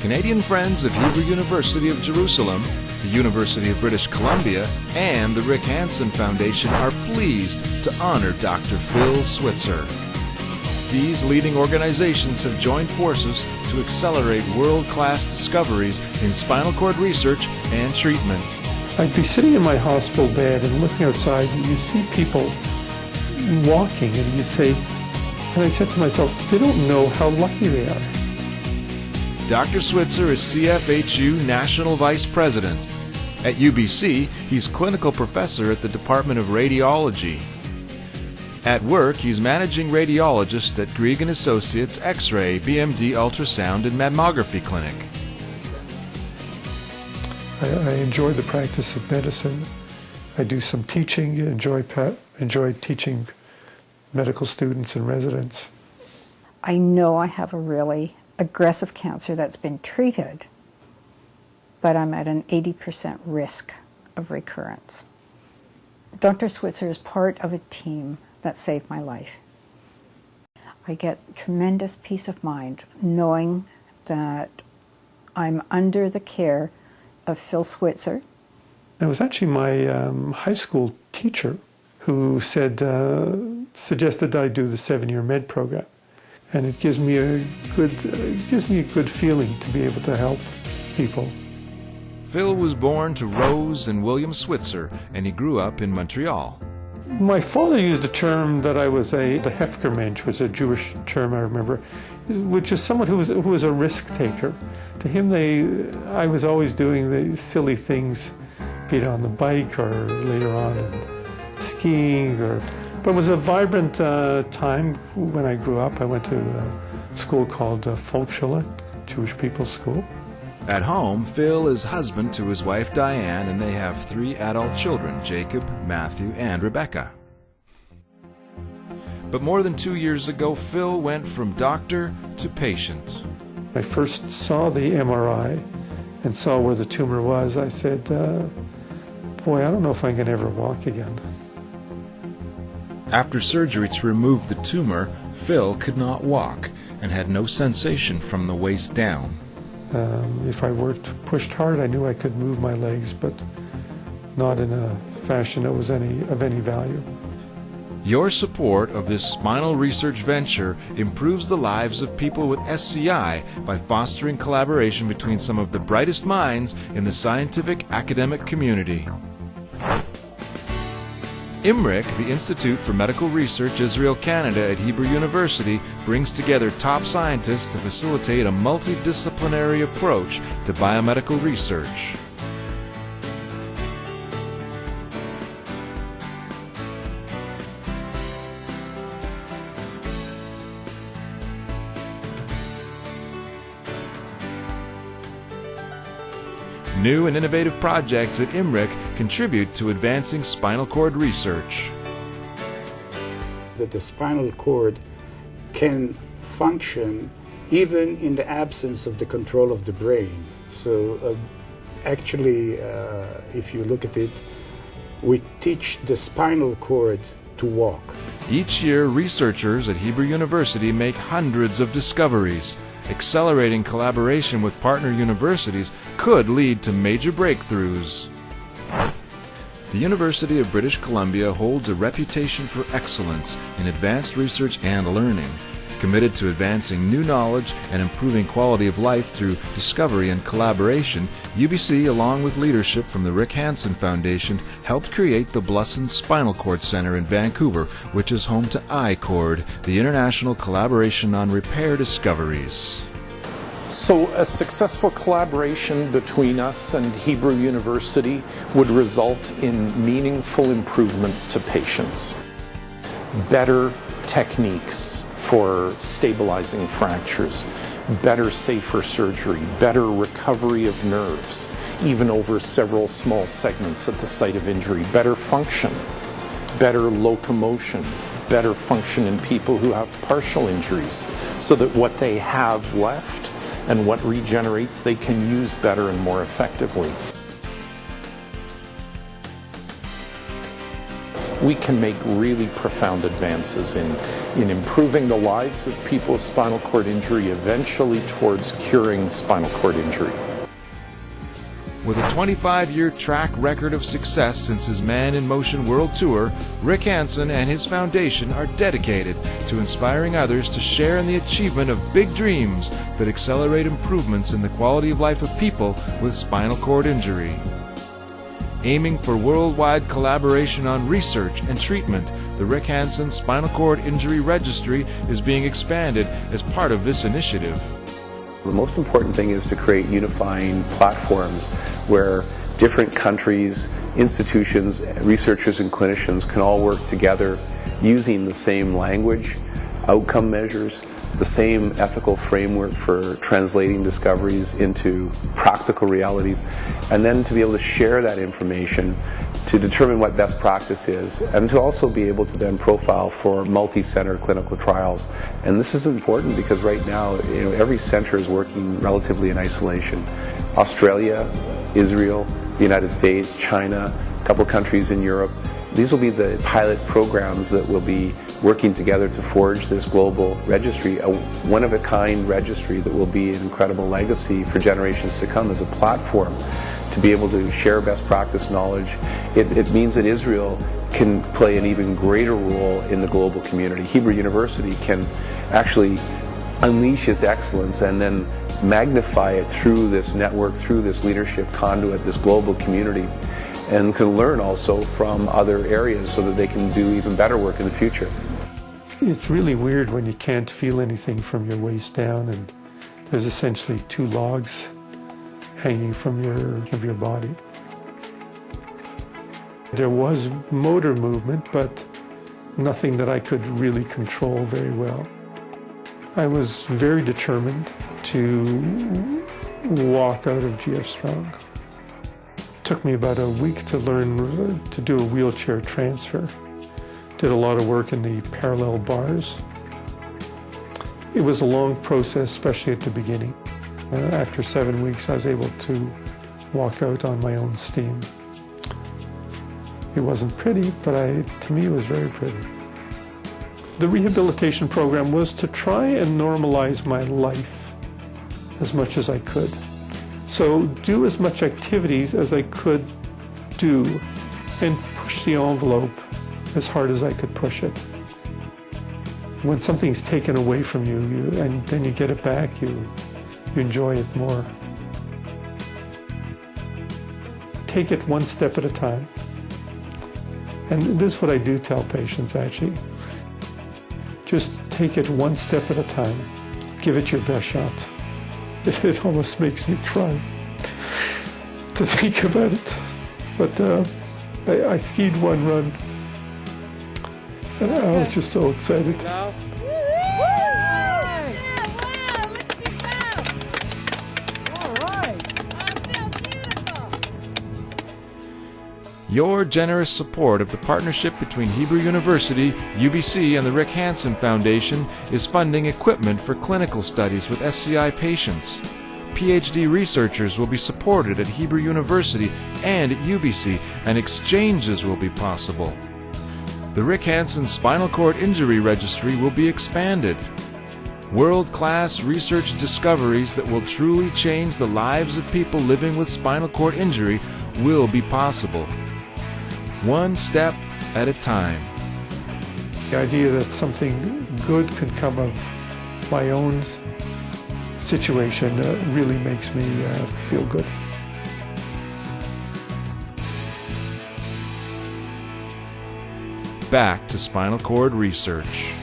Canadian Friends of Hebrew University of Jerusalem, the University of British Columbia, and the Rick Hansen Foundation are pleased to honor Dr. Phil Switzer. These leading organizations have joined forces to accelerate world-class discoveries in spinal cord research and treatment. I'd be sitting in my hospital bed and looking outside, and you see people walking, and you'd say, and I said to myself, they don't know how lucky they are. Dr. Switzer is CFHU National Vice President. At UBC, he's clinical professor at the Department of Radiology. At work, he's managing radiologist at Grieg & Associates X-ray, BMD ultrasound and mammography clinic. I enjoy the practice of medicine. I do some teaching, enjoy teaching medical students and residents. I know I have a really aggressive cancer that's been treated, but I'm at an 80% risk of recurrence. Dr. Switzer is part of a team that saved my life. I get tremendous peace of mind knowing that I'm under the care of Phil Switzer. It was actually my high school teacher who suggested that I do the 7-year med program. And it gives me a good feeling to be able to help people. Phil was born to Rose and William Switzer, and he grew up in Montreal. My father used a term that I was the Hefkermensch, which was a Jewish term I remember, which is someone who was a risk taker. To him, I was always doing the silly things, be it on the bike or later on in skiing. But it was a vibrant time when I grew up. I went to a school called Volksschule, Jewish People's School. At home, Phil is husband to his wife Diane, and they have 3 adult children, Jacob, Matthew, and Rebecca. But more than 2 years ago, Phil went from doctor to patient. I first saw the MRI and saw where the tumor was. I said, boy, I don't know if I can ever walk again. After surgery to remove the tumor, Phil could not walk and had no sensation from the waist down. If I pushed hard, I knew I could move my legs, but not in a fashion that was of any value. Your support of this spinal research venture improves the lives of people with SCI by fostering collaboration between some of the brightest minds in the scientific academic community. IMRIC, the Institute for Medical Research Israel Canada at Hebrew University, brings together top scientists to facilitate a multidisciplinary approach to biomedical research. New and innovative projects at IMRIC contribute to advancing spinal cord research. That the spinal cord can function even in the absence of the control of the brain. So actually, if you look at it, we teach the spinal cord to walk. Each year, researchers at Hebrew University make hundreds of discoveries. Accelerating collaboration with partner universities could lead to major breakthroughs. The University of British Columbia holds a reputation for excellence in advanced research and learning. Committed to advancing new knowledge and improving quality of life through discovery and collaboration, UBC, along with leadership from the Rick Hansen Foundation, helped create the Blusson Spinal Cord Center in Vancouver, which is home to iCord, the international collaboration on repair discoveries. So a successful collaboration between us and Hebrew University would result in meaningful improvements to patients. Better techniques for stabilizing fractures, better, safer surgery, better recovery of nerves, even over several small segments at the site of injury, better function, better locomotion, better function in people who have partial injuries, so that what they have left and what regenerates they can use better and more effectively. we can make really profound advances in improving the lives of people with spinal cord injury, eventually towards curing spinal cord injury. With a 25-year track record of success since his Man in Motion World Tour, Rick Hansen and his foundation are dedicated to inspiring others to share in the achievement of big dreams that accelerate improvements in the quality of life of people with spinal cord injury. Aiming for worldwide collaboration on research and treatment, the Rick Hansen Spinal Cord Injury Registry is being expanded as part of this initiative. The most important thing is to create unifying platforms where different countries, institutions, researchers and clinicians can all work together using the same language, outcome measures, the same ethical framework for translating discoveries into practical realities, and then to be able to share that information to determine what best practice is, and to also be able to then profile for multi-center clinical trials. And this is important because right now, every center is working relatively in isolation. Australia, Israel, the United States, China, a couple countries in Europe. These will be the pilot programs that will be working together to forge this global registry, a one-of-a-kind registry that will be an incredible legacy for generations to come as a platform to be able to share best practice knowledge. It means that Israel can play an even greater role in the global community. Hebrew University can actually unleash its excellence and then magnify it through this network, through this leadership conduit, this global community, and can learn also from other areas so that they can do even better work in the future. It's really weird when you can't feel anything from your waist down and there's essentially two logs hanging from your body. There was motor movement, but nothing that I could really control very well. I was very determined to walk out of GF Strong. It took me about a week to learn to do a wheelchair transfer. Did a lot of work in the parallel bars. It was a long process, especially at the beginning. After 7 weeks, I was able to walk out on my own steam. It wasn't pretty, but to me it was very pretty. The rehabilitation program was to try and normalize my life as much as I could. So do as much activities as I could do and push the envelope as hard as I could push it. When something's taken away from you, and then you get it back, you enjoy it more. Take it one step at a time. And this is what I do tell patients, actually. Just take it one step at a time. Give it your best shot. It almost makes me cry to think about it. But I skied one run, and I was just so excited. Your generous support of the partnership between Hebrew University, UBC, and the Rick Hansen Foundation is funding equipment for clinical studies with SCI patients. PhD researchers will be supported at Hebrew University and at UBC, and exchanges will be possible. The Rick Hansen Spinal Cord Injury Registry will be expanded. World-class research discoveries that will truly change the lives of people living with spinal cord injury will be possible. One step at a time. The idea that something good could come of my own situation really makes me feel good. Back to spinal cord research.